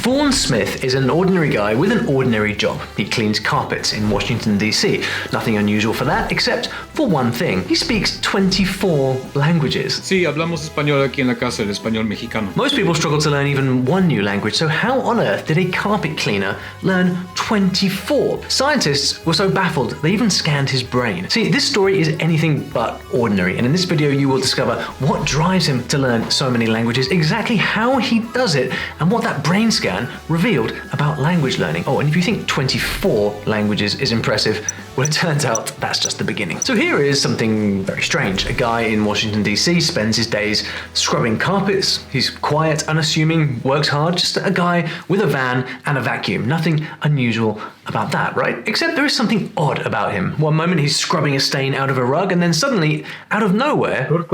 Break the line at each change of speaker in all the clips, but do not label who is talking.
Vaughn Smith is an ordinary guy with an ordinary job. He cleans carpets in Washington, D.C. Nothing unusual for that, except for one thing. He speaks 24 languages.
Sí, hablamos español aquí en la casa, el español mexicano.
Most people struggle to learn even one new language, so how on earth did a carpet cleaner learn 24? Scientists were so baffled, they even scanned his brain. See, this story is anything but ordinary, and in this video you will discover what drives him to learn so many languages, exactly how he does it, and what that brain scan revealed about language learning. Oh, and if you think 24 languages is impressive, well, it turns out that's just the beginning. So here is something very strange. A guy in Washington, D.C. spends his days scrubbing carpets. He's quiet, unassuming, works hard, just a guy with a van and a vacuum. Nothing unusual about that, right? Except there is something odd about him. One moment he's scrubbing a stain out of a rug, and then suddenly, out of nowhere... Okay,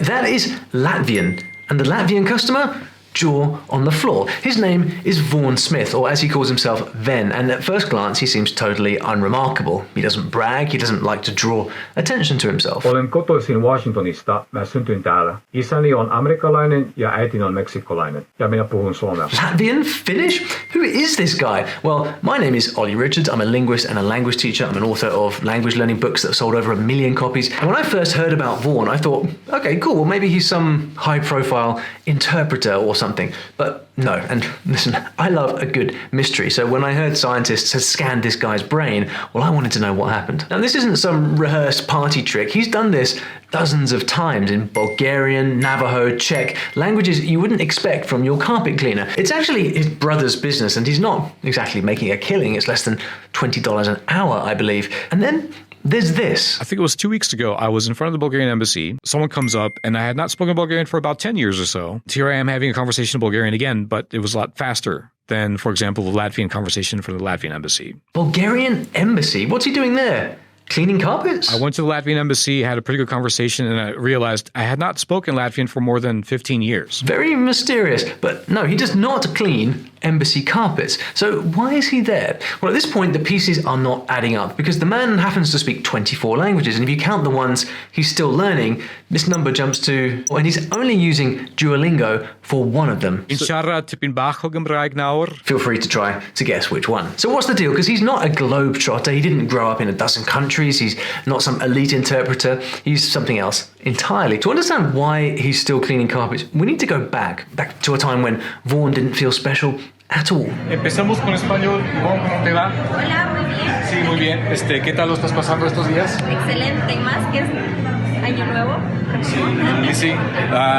that is Latvian. And the Latvian customer? Jaw on the floor. His name is Vaughn Smith, or as he calls himself, Ven, and at first glance he seems totally unremarkable. He doesn't brag, he doesn't like to draw attention to himself.
Olen kotoisin Washingtonista. Mä syntyin täällä. Isäni on amerikkalainen ja äitini on meksikolainen. Ja minä puhun suomea.
Latvian? Finnish? Who is this guy? Well, my name is Olly Richards. I'm a linguist and a language teacher. I'm an author of language learning books that have sold over 1 million copies. And when I first heard about Vaughn, I thought, okay, cool, well maybe he's some high-profile interpreter or something. But no, and listen, I love a good mystery, so when I heard scientists had scanned this guy's brain, well, I wanted to know what happened. Now, this isn't some rehearsed party trick. He's done this dozens of times in Bulgarian, Navajo, Czech, languages you wouldn't expect from your carpet cleaner. It's actually his brother's business, and he's not exactly making a killing. It's less than $20 an hour, I believe. And then there's this.
I think it was 2 weeks ago, I was in front of the Bulgarian embassy. Someone comes up, and I had not spoken Bulgarian for about 10 years or so. Here I am having a conversation in Bulgarian again, but it was a lot faster than, for example, the Latvian conversation for the Latvian embassy.
Bulgarian embassy? What's he doing there? Cleaning carpets?
I went to the Latvian embassy, had a pretty good conversation, and I realized I had not spoken Latvian for more than 15 years.
Very mysterious, but no, he does not clean embassy carpets. So why is he there? Well, at this point, the pieces are not adding up because the man happens to speak 24 languages, and if you count the ones he's still learning, this number jumps to, and he's only using Duolingo for one of them. Feel free to try to guess which one. So what's the deal? Because he's not a globetrotter, he didn't grow up in a dozen countries, he's not some elite interpreter, he's something else entirely. To understand why he's still cleaning carpets, we need to go back to a time when Vaughn didn't feel special at all.
Empezamos con español. ¿Cómo te va?
Hola, muy bien.
Sí, muy bien. ¿Qué tal lo estás pasando estos días?
Excelente, más que es año nuevo.
Sí.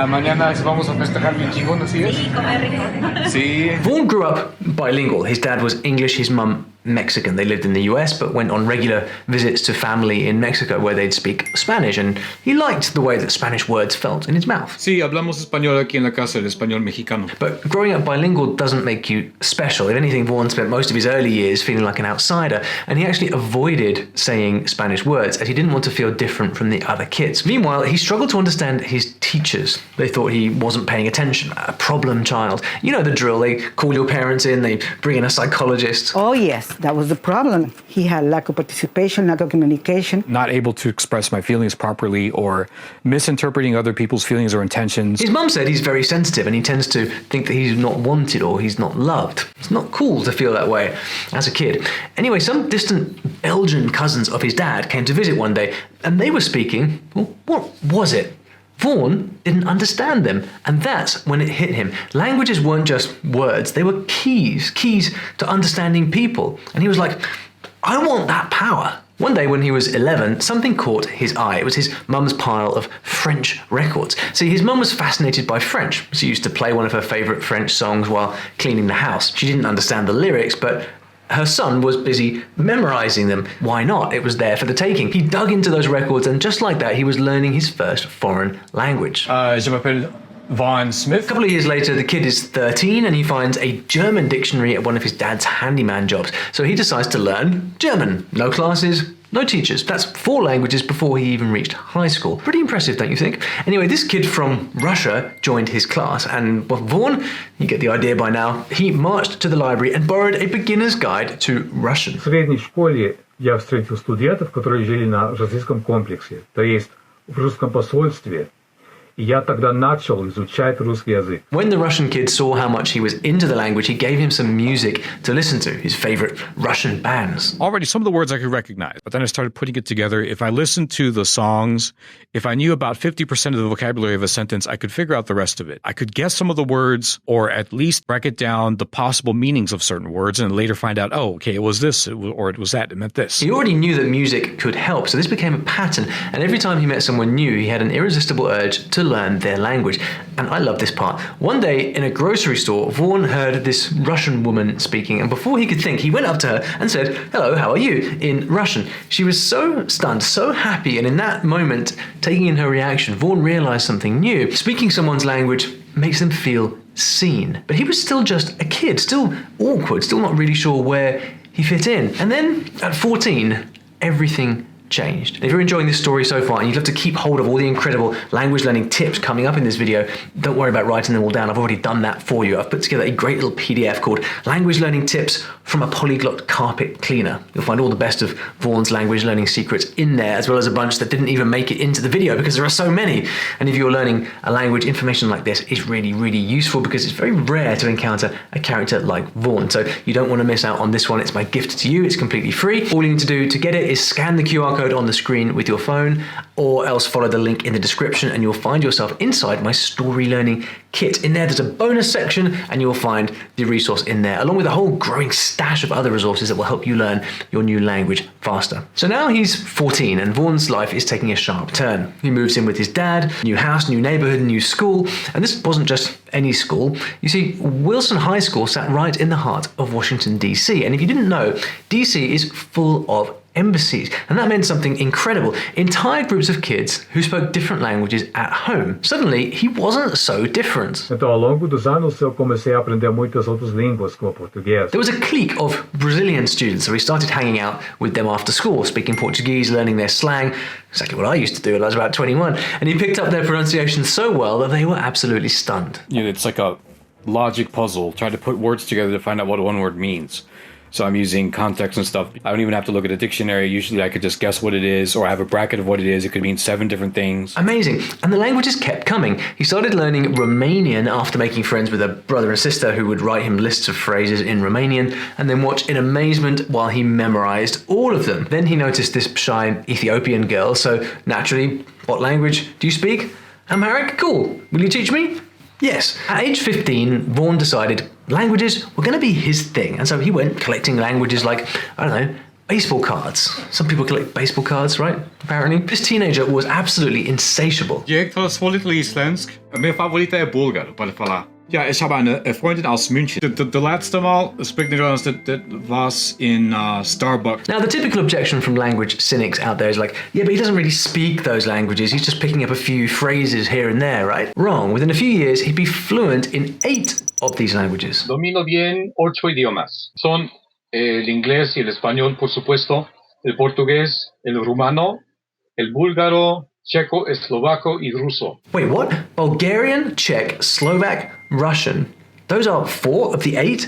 Mañana vamos a festejar bien chingón, ¿así es?
Sí, comer rico.
Sí.
Vaughn grew up bilingual. His dad was English, his mum Mexican. They lived in the US but went on regular visits to family in Mexico where they'd speak Spanish, and he liked the way that Spanish words felt in his mouth.
Sí, hablamos español aquí en la casa, el español mexicano.
But growing up bilingual doesn't make you special. If anything, Vaughn spent most of his early years feeling like an outsider, and he actually avoided saying Spanish words as he didn't want to feel different from the other kids. Meanwhile, he struggled to understand his teachers. They thought he wasn't paying attention, a problem child. You know the drill. They call your parents in, they bring in a psychologist.
Oh, yes. That was the problem. He had lack of participation, lack of communication.
Not able to express my feelings properly or misinterpreting other people's feelings or intentions.
His mum said he's very sensitive and he tends to think that he's not wanted or he's not loved. It's not cool to feel that way as a kid. Anyway, some distant Belgian cousins of his dad came to visit one day and they were speaking, well, what was it? Vaughn didn't understand them, and that's when it hit him. Languages weren't just words, they were keys to understanding people. And he was like, I want that power. One day when he was 11, something caught his eye. It was his mum's pile of French records. See, his mum was fascinated by French. She used to play one of her favourite French songs while cleaning the house. She didn't understand the lyrics, but her son was busy memorizing them. Why not? It was there for the taking. He dug into those records, and just like that, he was learning his first foreign language.
Je m'appelle Vaughn Smith.
A couple of years later, the kid is 13 and he finds a German dictionary at one of his dad's handyman jobs. So he decides to learn German. No classes, no teachers. That's 4 languages before he even reached high school. Pretty impressive, don't you think? Anyway, this kid from Russia joined his class, and Vaughn, you get the idea by now, he marched to the library and borrowed a beginner's guide to Russian.
В средней школе я встретил студентов, которые жили на российском комплексе, то есть в русском посольстве. и я тогда начал изучать русский язык.
When the Russian kid saw how much he was into the language, he gave him some music to listen to, his favorite Russian bands.
Already some of the words I could recognize, but then I started putting it together. If I listened to the songs, if I knew about 50% of the vocabulary of a sentence, I could figure out the rest of it. I could guess some of the words or at least bracket down the possible meanings of certain words and later find out, oh, okay, it was this or it was that, it meant this.
He already knew that music could help, so this became a pattern, and every time he met someone new, he had an irresistible urge to learn their language. And I love this part. One day in a grocery store, Vaughn heard this Russian woman speaking, and before he could think, he went up to her and said, "Hello, how are you?" in Russian. She was so stunned, so happy, and in that moment, taking in her reaction, Vaughn realized something new. Speaking someone's language makes them feel seen. But he was still just a kid, still awkward, still not really sure where he fit in. And then at 14, everything changed. If you're enjoying this story so far and you'd love to keep hold of all the incredible language learning tips coming up in this video, don't worry about writing them all down. I've already done that for you. I've put together a great little PDF called Language Learning Tips from a Polyglot Carpet Cleaner. You'll find all the best of Vaughn's language learning secrets in there, as well as a bunch that didn't even make it into the video because there are so many. And if you're learning a language, information like this is really, really useful because it's very rare to encounter a character like Vaughn. So you don't want to miss out on this one. It's my gift to you. It's completely free. All you need to do to get it is scan the QR code on the screen with your phone, or else follow the link in the description and you'll find yourself inside my story learning kit. In there, there's a bonus section and you'll find the resource in there, along with a whole growing stash of other resources that will help you learn your new language faster. So now he's 14 and Vaughn's life is taking a sharp turn. He moves in with his dad, new house, new neighborhood, new school. And this wasn't just any school. You see, Wilson High School sat right in the heart of Washington, D.C. And if you didn't know, D.C. is full of embassies, and that meant something incredible. Entire groups of kids who spoke different languages at home. Suddenly, he wasn't so different.
Então, ao longo dos anos, eu comecei a aprender muitas outras línguas, como português.
There was a clique of Brazilian students, so we started hanging out with them after school, speaking Portuguese, learning their slang, exactly what I used to do when I was about 21. And he picked up their pronunciation so well that they were absolutely stunned.
You know, it's like a logic puzzle, trying to put words together to find out what one word means. So I'm using context and stuff. I don't even have to look at a dictionary. Usually I could just guess what it is, or I have a bracket of what it is. It could mean 7 different things.
Amazing. And the languages kept coming. He started learning Romanian after making friends with a brother and sister who would write him lists of phrases in Romanian and then watch in amazement while he memorized all of them. Then he noticed this shy Ethiopian girl. So naturally, what language do you speak? Amharic? Cool. Will you teach me? Yes. At age 15, Vaughn decided languages were going to be his thing. And so he went collecting languages like, I don't know, baseball cards. Some people collect baseball cards, right? Apparently. This teenager was absolutely insatiable.
Jag talar lite isländsk. Min favorit är bulgar, bara för att. Ja, jag har en freundin aus München. Det laatste mal spreek Nederlands dat was in Starbucks.
Now, the typical objection from language cynics out there is like, yeah, but he doesn't really speak those languages. He's just picking up a few phrases here and there, right? Wrong. Within a few years, he'd be fluent in 8 of these languages.
Domino bien 8 idiomas. Son el inglés y el español, por supuesto, el portugués, el rumano, el búlgaro, checo, eslovaco y ruso.
Wait, what? Bulgarian, Czech, Slovak, Russian. Those are 4 of the 8?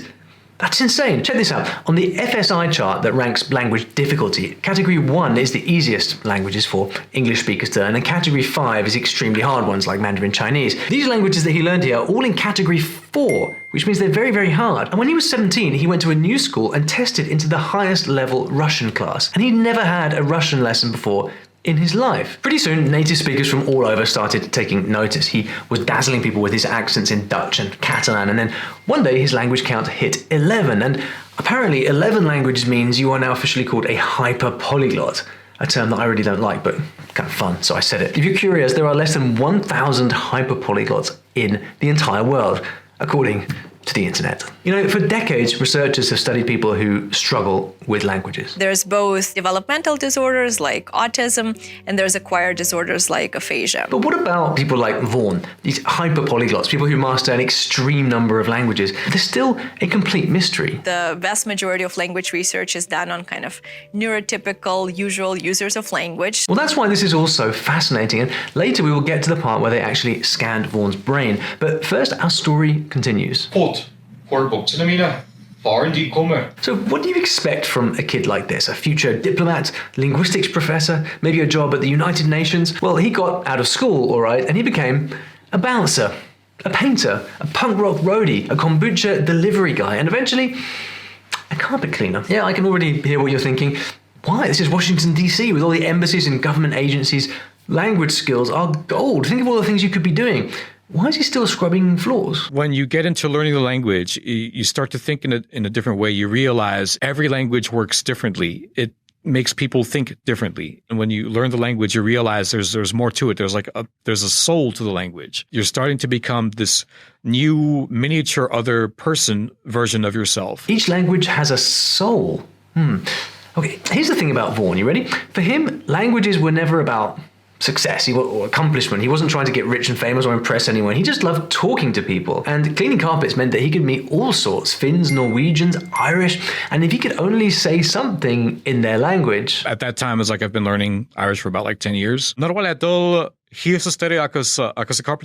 That's insane. Check this out. On the FSI chart that ranks language difficulty, category 1 is the easiest languages for English speakers to learn, and category 5 is extremely hard ones like Mandarin Chinese. These languages that he learned here are all in category 4, which means they're very, very hard. And when he was 17, he went to a new school and tested into the highest level Russian class. And he'd never had a Russian lesson before in his life. Pretty soon, native speakers from all over started taking notice. He was dazzling people with his accents in Dutch and Catalan, and then one day his language count hit 11, and apparently 11 languages means you are now officially called a hyper-polyglot, a term that I really don't like, but kind of fun, so I said it. If you're curious, there are less than 1,000 hyper-polyglots in the entire world, according to the internet. You know, for decades, researchers have studied people who struggle with languages.
There's both developmental disorders like autism, and there's acquired disorders like aphasia.
But what about people like Vaughn, these hyper-polyglots, people who master an extreme number of languages? They're still a complete mystery.
The vast majority of language research is done on kind of neurotypical, usual users of language.
Well, that's why this is all so fascinating, and later we will get to the part where they actually scanned Vaughn's brain. But first, our story continues.
Pot, horrible. Cinnamina,
R&D kommer.
So what do you expect from a kid like this? A future diplomat, linguistics professor, maybe a job at the United Nations? Well, he got out of school, all right, and he became a bouncer, a painter, a punk rock roadie, a kombucha delivery guy, and eventually a carpet cleaner. Yeah, I can already hear what you're thinking. Why? This is Washington, D.C. with all the embassies and government agencies. Language skills are gold. Think of all the things you could be doing. Why is he still scrubbing floors?
When you get into learning the language, you start to think in a different way. You realize every language works differently. It makes people think differently. And when you learn the language, you realize there's more to it. There's a soul to the language. You're starting to become this new miniature other person version of yourself.
Each language has a soul. Okay, here's the thing about Vaughn. You ready? For him, languages were never about success or accomplishment. He wasn't trying to get rich and famous or impress anyone. He just loved talking to people. And cleaning carpets meant that he could meet all sorts: Finns, Norwegians, Irish. And if he could only say something in their language.
At that time, it's like I've been learning Irish for about like 10 years. Carpenter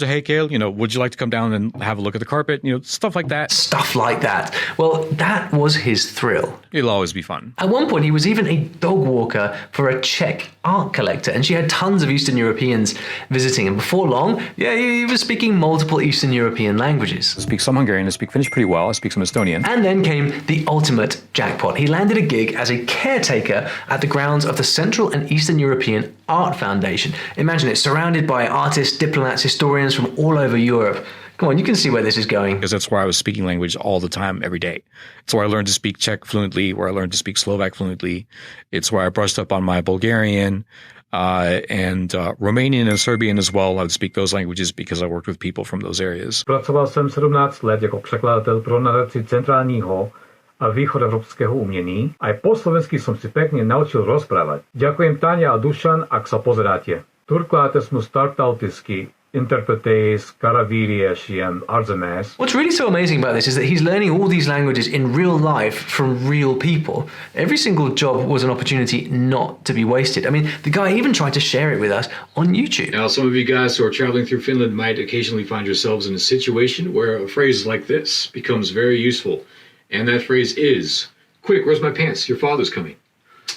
Haykel, would you like to come down and have a look at the carpet? Stuff like that.
Stuff like that. Well, that was his thrill.
It'll always be fun.
At one point, he was even a dog walker for a Czech art collector, and she had tons of Eastern Europeans visiting. And before long, he was speaking multiple Eastern European languages.
I speak some Hungarian, I speak Finnish pretty well, I speak some Estonian.
And then came the ultimate jackpot. He landed a gig as a caretaker at the grounds of the Central and Eastern European Art Foundation. Imagine it, surrounded by artists, diplomats, historians from all over Europe. Come on, you can see where this is going.
Because that's where I was speaking language all the time, every day. It's where I learned to speak Czech fluently, where I learned to speak Slovak fluently. It's where I brushed up on my Bulgarian and Romanian and Serbian as well. I would speak those languages because I worked with people from those areas.
Pracoval jsem 17 let jako překladatel pro nadaci centrálního a východoevropského umění. Aj po slovensky som si pekne naučil rozprávať. Ďakujem Tania a Dušan, ak sa pozeráte. Turklāte sme startautisky interpretes Karaviriešian Arzemes.
What's really so amazing about this is that he's learning all these languages in real life from real people. Every single job was an opportunity not to be wasted. I mean, the guy even tried to share it with us on YouTube.
Now, some of you guys who are traveling through Finland might occasionally find yourselves in a situation where a phrase like this becomes very useful. And that phrase is, quick, where's my pants? Your father's coming.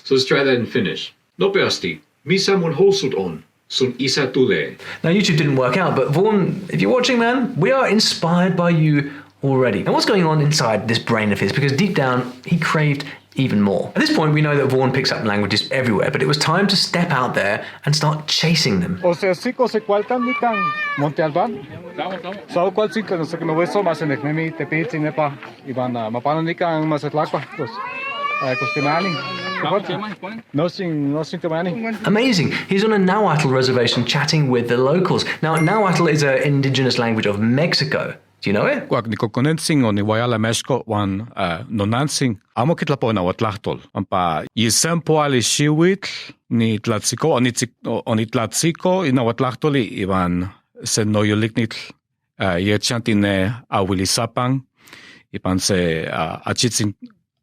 So let's try that in Finnish. Nopeasti, missä mun housut on? Sun isä tulee.
Now, YouTube didn't work out, but Vaughn, if you're watching, man, we are inspired by you already. Now, what's going on inside this brain of his? Because deep down, he craved even more. At this point, we know that Vaughn picks up languages everywhere, but it was time to step out there and start chasing them. Amazing. He's on a Nahuatl reservation chatting with the locals. Now, Nahuatl is an indigenous language of Mexico. Do you know it?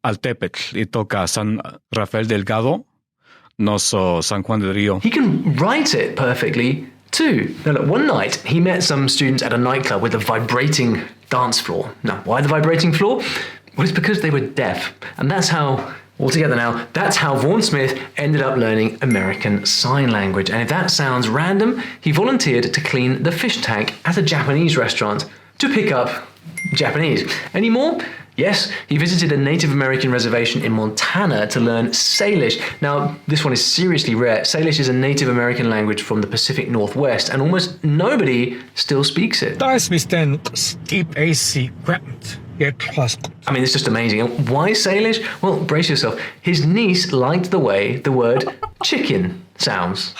Altepetl itoka San Rafael Delgado, noso San Juan del Rio.
He can write it perfectly too. Now look, one night he met some students at a nightclub with a vibrating dance floor. Now, why the vibrating floor? Well, it's because they were deaf. And that's how, altogether now, that's how Vaughn Smith ended up learning American Sign Language. And if that sounds random, he volunteered to clean the fish tank at a Japanese restaurant to pick up Japanese. Any more? Yes, he visited a Native American reservation in Montana to learn Salish. Now, this one is seriously rare. Salish is a Native American language from the Pacific Northwest, and almost nobody still speaks it. I mean, it's just amazing. And why Salish? Well, brace yourself. His niece liked the way the word chicken sounds.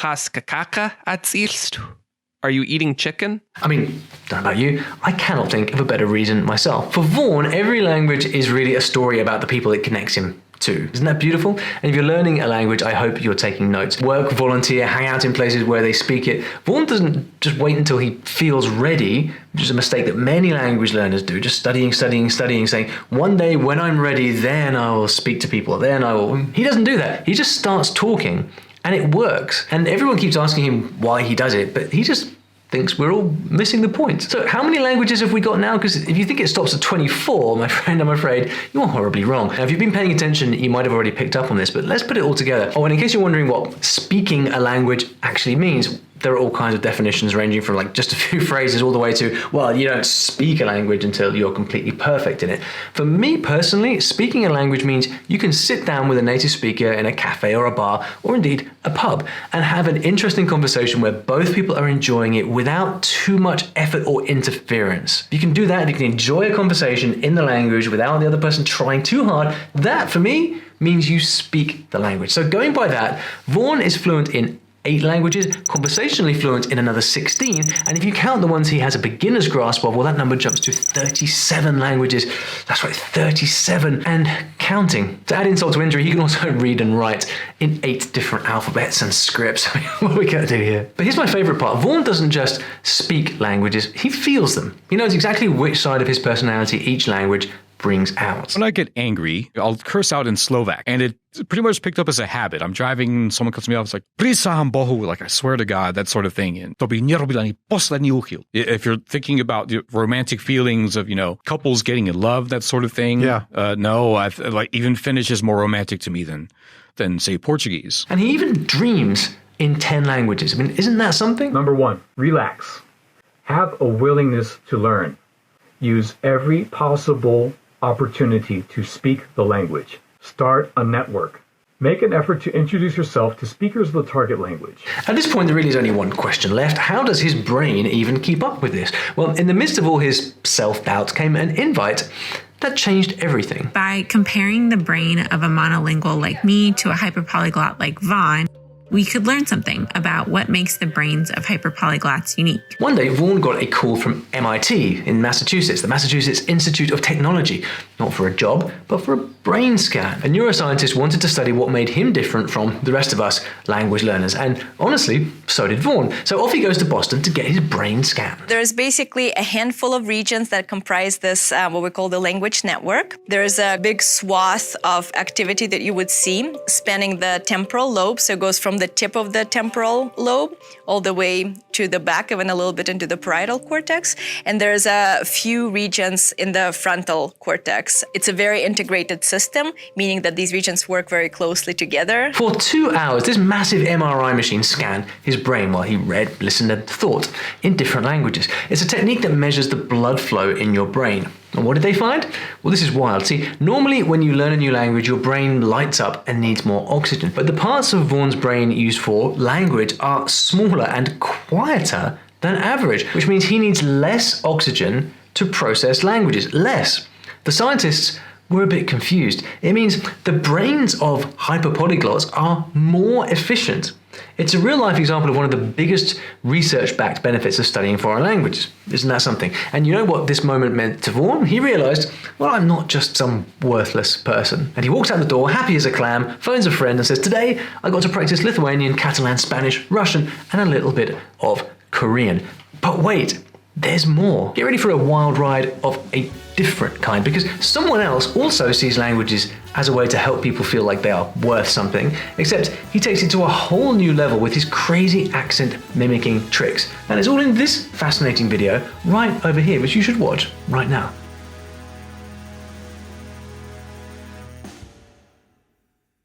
Are you eating chicken?
I mean, don't know about you, I cannot think of a better reason myself. For Vaughn, every language is really a story about the people it connects him to. Isn't that beautiful? And if you're learning a language, I hope you're taking notes. Work, volunteer, hang out in places where they speak it. Vaughn doesn't just wait until he feels ready, which is a mistake that many language learners do, just studying, saying, one day when I'm ready, then I will speak to people, then I will. He doesn't do that. He just starts talking. And it works. And everyone keeps asking him why he does it, but he just thinks we're all missing the point. So how many languages have we got now? Because if you think it stops at 24, my friend, I'm afraid you're horribly wrong. Now, if you've been paying attention, you might have already picked up on this, but let's put it all together. Oh, and in case you're wondering what speaking a language actually means, there are all kinds of definitions ranging from like just a few phrases all the way to, well, you don't speak a language until you're completely perfect in it. For me personally, speaking a language means you can sit down with a native speaker in a cafe or a bar, or indeed a pub, and have an interesting conversation where both people are enjoying it without too much effort or interference. If you can do that, if you can enjoy a conversation in the language without the other person trying too hard, that for me means you speak the language. So going by that, Vaughn is fluent in 8 languages, conversationally fluent in another 16, and if you count the ones he has a beginner's grasp of, well, that number jumps to 37 languages. That's right, 37, and counting. To add insult to injury, he can also read and write in 8 different alphabets and scripts. What are we going to do here? But here's my favorite part. Vaughn doesn't just speak languages, he feels them. He knows exactly which side of his personality each language brings out.
When I get angry, I'll curse out in Slovak, and it pretty much picked up as a habit. I'm driving, someone cuts me off, it's like, "Prisaham Bohu," like I swear to God, that sort of thing. And to by nerobil ani posledný úchylk. If you're thinking about the romantic feelings of, couples getting in love, that sort of thing.
Yeah.
No, like even Finnish is more romantic to me than say Portuguese.
And he even dreams in 10 languages. I mean, isn't that something?
Number 1, relax. Have a willingness to learn. Use every possible opportunity to speak the language. Start a network. Make an effort to introduce yourself to speakers of the target language.
At this point, there really is only one question left. How does his brain even keep up with this? Well, in the midst of all his self-doubt came an invite that changed everything.
By comparing the brain of a monolingual like me to a hyperpolyglot like Vaughn, we could learn something about what makes the brains of hyperpolyglots unique.
One day, Vaughn got a call from MIT in Massachusetts, the Massachusetts Institute of Technology, not for a job, but for a brain scan. A neuroscientist wanted to study what made him different from the rest of us language learners, and honestly, so did Vaughn. So off he goes to Boston to get his brain scanned.
There's basically a handful of regions that comprise this, what we call the language network. There's a big swath of activity that you would see spanning the temporal lobe, so it goes from the tip of the temporal lobe all the way to the back and a little bit into the parietal cortex. And there's a few regions in the frontal cortex. It's a very integrated system, meaning that these regions work very closely together.
For 2 hours, this massive MRI machine scanned his brain while he read, listened, and thought in different languages. It's a technique that measures the blood flow in your brain. And what did they find? Well, this is wild. See, normally when you learn a new language, your brain lights up and needs more oxygen. But the parts of Vaughn's brain used for language are smaller and quieter than average, which means he needs less oxygen to process languages. Less. The scientists were a bit confused. It means the brains of hyperpolyglots are more efficient. It's a real-life example of one of the biggest research-backed benefits of studying foreign languages. Isn't that something? And you know what this moment meant to Vaughn? He realized, well, I'm not just some worthless person. And he walks out the door, happy as a clam, phones a friend and says, today I got to practice Lithuanian, Catalan, Spanish, Russian, and a little bit of Korean. But wait, there's more. Get ready for a wild ride of a different kind, because someone else also sees languages as a way to help people feel like they are worth something, except he takes it to a whole new level with his crazy accent mimicking tricks. And it's all in this fascinating video right over here, which you should watch right now.